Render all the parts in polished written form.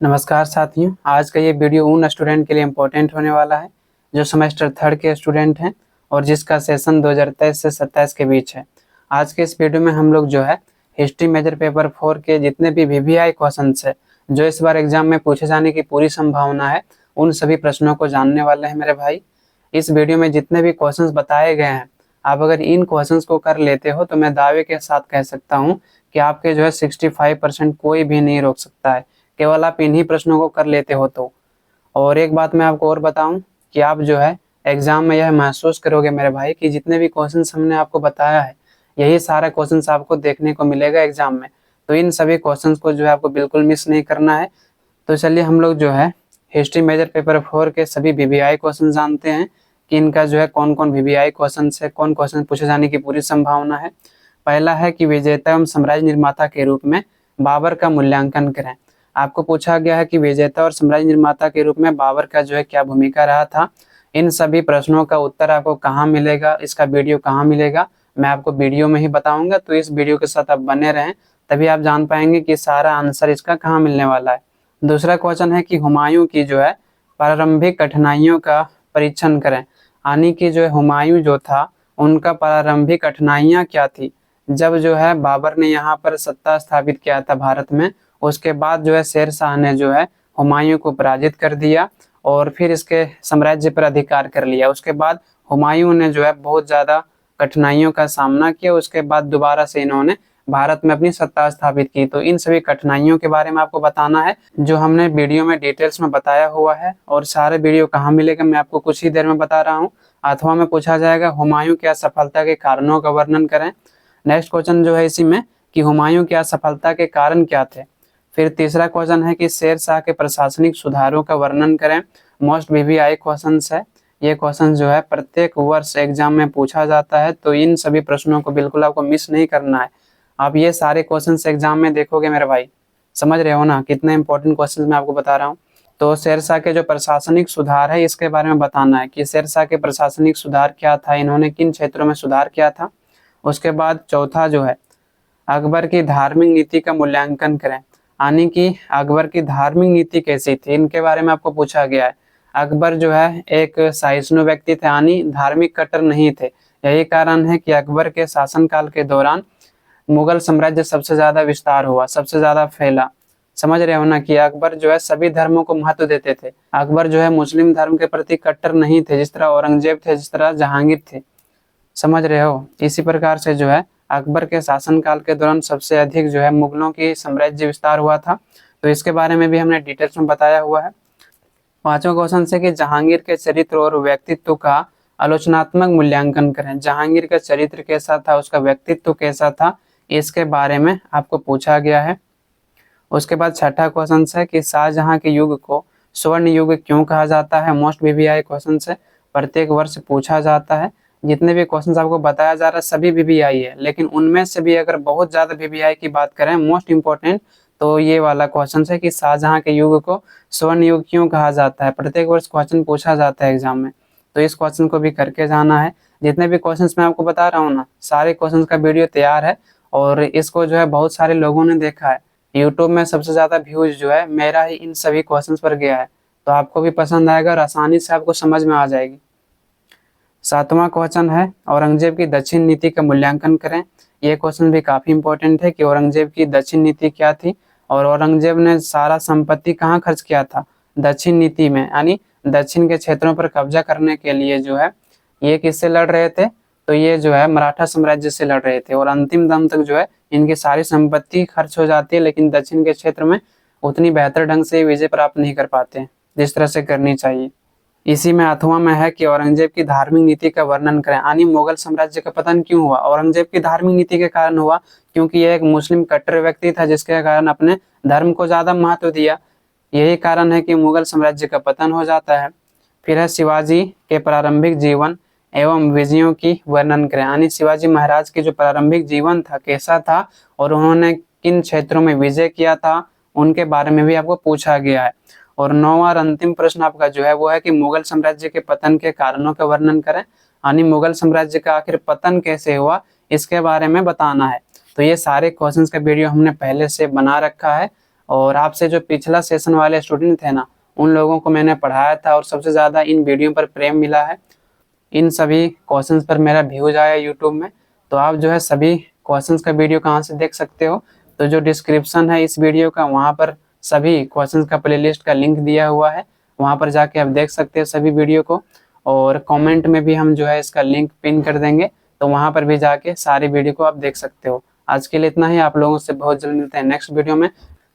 नमस्कार साथियों, आज का ये वीडियो उन स्टूडेंट के लिए इम्पोर्टेंट होने वाला है जो सेमेस्टर थर्ड के स्टूडेंट हैं और जिसका सेशन 2023 से 27 के बीच है। आज के इस वीडियो में हम लोग जो है हिस्ट्री मेजर पेपर 4 के जितने भी वीवीआई क्वेश्चंस है जो इस बार एग्जाम में पूछे जाने की पूरी संभावना है, उन सभी प्रश्नों को जानने वाले हैं मेरे भाई। इस वीडियो में जितने भी क्वेश्चंस बताए गए हैं, आप अगर इन क्वेश्चंस को कर लेते हो तो मैं दावे के साथ कह सकता हूँ कि आपके जो है 65% कोई भी नहीं रोक सकता है, केवल आप इन्हीं प्रश्नों को कर लेते हो तो। और एक बात मैं आपको और बताऊं कि आप जो है एग्जाम में यह महसूस करोगे मेरे भाई कि जितने भी क्वेश्चंस हमने आपको बताया है, यही सारा क्वेश्चंस आपको देखने को मिलेगा एग्जाम में। तो इन सभी क्वेश्चंस को जो है आपको बिल्कुल मिस नहीं करना है। तो चलिए हम लोग जो है हिस्ट्री मेजर पेपर 4 के सभी वीवीआई क्वेश्चन जानते हैं कि इनका जो है कौन कौन वीवीआई क्वेश्चन है, कौन क्वेश्चन पूछे जाने की पूरी संभावना है। पहला है कि विजेता एवं साम्राज्य निर्माता के रूप में बाबर का मूल्यांकन करें। आपको पूछा गया है कि विजेता और साम्राज्य निर्माता के रूप में बाबर का जो है क्या भूमिका रहा था। इन सभी प्रश्नों का उत्तर आपको कहाँ मिलेगा, इसका वीडियो कहाँ मिलेगा, मैं आपको वीडियो में ही बताऊंगा। तो इस वीडियो के साथ आप बने रहें, तभी आप जान पाएंगे कि सारा आंसर इसका कहाँ मिलने वाला है। दूसरा क्वेश्चन है कि हुमायूं की जो है प्रारंभिक कठिनाइयों का परीक्षण करें। यानी कि जो है हुमायूं जो था, उनका प्रारंभिक कठिनाइयाँ क्या थी जब जो है बाबर ने यहाँ पर सत्ता स्थापित किया था भारत में। उसके बाद जो है शेर शाह ने जो है हुमायूं को पराजित कर दिया और फिर इसके साम्राज्य पर अधिकार कर लिया। उसके बाद हुमायूं ने जो है बहुत ज़्यादा कठिनाइयों का सामना किया। उसके बाद दोबारा से इन्होंने भारत में अपनी सत्ता स्थापित की। तो इन सभी कठिनाइयों के बारे में आपको बताना है जो हमने वीडियो में डिटेल्स में बताया हुआ है। और सारे वीडियो कहाँ मिलेगा मैं आपको कुछ ही देर में बता रहा हूँ। अथवा में पूछा जाएगा हुमायूं की असफलता के कारणों का वर्णन करें। नेक्स्ट क्वेश्चन जो है इसी में कि हुमायूं की असफलता के कारण क्या थे। फिर तीसरा क्वेश्चन है कि शेर शाह के प्रशासनिक सुधारों का वर्णन करें। मोस्ट वीवीआई क्वेश्चंस है, ये क्वेश्चन जो है प्रत्येक वर्ष एग्जाम में पूछा जाता है। तो इन सभी प्रश्नों को बिल्कुल आपको मिस नहीं करना है। आप ये सारे क्वेश्चंस एग्जाम में देखोगे मेरे भाई, समझ रहे हो ना कितने इंपॉर्टेंट क्वेश्चंस मैं आपको बता रहा हूँ। तो शेर शाह के जो प्रशासनिक सुधार है इसके बारे में बताना है कि शेर शाह के प्रशासनिक सुधार क्या था, इन्होंने किन क्षेत्रों में सुधार किया था। उसके बाद चौथा जो है अकबर की धार्मिक नीति का मूल्यांकन करें। यानी कि अकबर की धार्मिक नीति कैसी थी, इनके बारे में आपको पूछा गया है। अकबर जो है एक सहिष्णु व्यक्ति थे, यानी धार्मिक कट्टर नहीं थे। यही कारण है कि अकबर के शासनकाल के दौरान मुगल साम्राज्य सबसे ज्यादा विस्तार हुआ, सबसे ज्यादा फैला। समझ रहे हो ना कि अकबर जो है सभी धर्मों को महत्व देते थे। अकबर जो है मुस्लिम धर्म के प्रति कट्टर नहीं थे, जिस तरह औरंगजेब थे, जिस तरह जहांगीर थे। समझ रहे हो। इसी प्रकार से जो है अकबर के शासनकाल के दौरान सबसे अधिक जो है मुगलों की साम्राज्य विस्तार हुआ था। तो इसके बारे में भी हमने डिटेल्स में बताया हुआ है। पांचवा क्वेश्चन से कि जहांगीर के चरित्र और व्यक्तित्व का आलोचनात्मक मूल्यांकन करें। जहांगीर का चरित्र कैसा था, उसका व्यक्तित्व कैसा था, इसके बारे में आपको पूछा गया है। उसके बाद छठा क्वेश्चन है कि शाहजहां के युग को स्वर्ण युग क्यों कहा जाता है। मोस्ट वीवीआई क्वेश्चन से प्रत्येक वर्ष पूछा जाता है। जितने भी क्वेश्चंस आपको बताया जा रहा है सभी वीवीआई है, लेकिन उनमें से भी अगर बहुत ज्यादा वीवीआई की बात करें मोस्ट इंपॉर्टेंट, तो ये वाला क्वेश्चन है कि शाहजहां के युग को स्वर्ण युग क्यों कहा जाता है। प्रत्येक वर्ष क्वेश्चन पूछा जाता है एग्जाम में, तो इस क्वेश्चन को भी करके जाना है। जितने भी क्वेश्चंस मैं आपको बता रहा हूँ ना, सारे क्वेश्चंस का वीडियो तैयार है और इसको जो है बहुत सारे लोगों ने देखा है। यूट्यूब में सबसे ज्यादा व्यूज जो है मेरा ही इन सभी क्वेश्चंस पर गया है। तो आपको भी पसंद आएगा और आसानी से आपको समझ में आ जाएगी। सातवां क्वेश्चन है औरंगजेब की दक्षिण नीति का मूल्यांकन करें। यह क्वेश्चन भी काफी इंपॉर्टेंट है कि औरंगजेब की दक्षिण नीति क्या थी और औरंगजेब ने सारा संपत्ति कहाँ खर्च किया था, दक्षिण नीति में, यानी दक्षिण के क्षेत्रों पर कब्जा करने के लिए जो है ये किससे लड़ रहे थे, तो ये जो है मराठा साम्राज्य से लड़ रहे थे। और अंतिम दम तक जो है इनकी सारी संपत्ति खर्च हो जाती है, लेकिन दक्षिण के क्षेत्र में उतनी बेहतर ढंग से विजय प्राप्त नहीं कर पाते जिस तरह से करनी चाहिए। इसी में अथवा में है कि औरंगजेब की धार्मिक नीति का वर्णन करें। यानी मुगल साम्राज्य का पतन क्यों हुआ, औरंगजेब की धार्मिक नीति के कारण हुआ, क्योंकि यह एक मुस्लिम कट्टर व्यक्ति था जिसके कारण अपने धर्म को ज्यादा महत्व दिया। यही कारण है कि मुगल साम्राज्य का पतन हो जाता है। फिर है शिवाजी के प्रारंभिक जीवन एवं विजयों की वर्णन करें। यानी शिवाजी महाराज के जो प्रारंभिक जीवन था कैसा था और उन्होंने किन क्षेत्रों में विजय किया था, उनके बारे में भी आपको पूछा गया है। और नौवां और अंतिम प्रश्न आपका जो है वो है कि मुगल साम्राज्य के पतन के कारणों का वर्णन करें। यानी मुगल साम्राज्य का आखिर पतन कैसे हुआ, इसके बारे में बताना है। तो ये सारे क्वेश्चंस का वीडियो हमने पहले से बना रखा है और आपसे जो पिछला सेशन वाले स्टूडेंट थे ना, उन लोगों को मैंने पढ़ाया था और सबसे ज़्यादा इन वीडियो पर प्रेम मिला है। इन सभी क्वेश्चंस पर मेरा व्यूज आया यूट्यूब में। तो आप जो है सभी क्वेश्चंस का वीडियो कहाँ से देख सकते हो, तो जो डिस्क्रिप्शन है इस वीडियो का, वहाँ पर सभी क्वेश्चंस का प्लेलिस्ट का लिंक दिया हुआ है, वहाँ पर जाके आप देख सकते हो सभी वीडियो को। और कमेंट में भी हम जो है इसका लिंक पिन कर देंगे, तो वहाँ पर भी जाके सारी वीडियो को आप देख सकते हो। आज के लिए इतना ही, आप लोगों से बहुत जल्द मिलते हैं नेक्स्ट वीडियो में।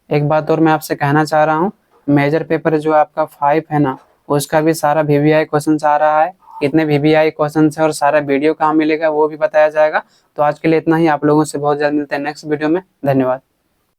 एक बात और मैं आपसे कहना चाह रहा हूँ, मेजर पेपर जो आपका 5 है ना, उसका भी सारा VVI क्वेश्चन आ रहा है। कितने VVI क्वेश्चन है और सारा वीडियो कहाँ मिलेगा वो भी बताया जाएगा। तो आज के लिए इतना ही, आप लोगों से बहुत जल्द मिलते हैं नेक्स्ट वीडियो में। धन्यवाद।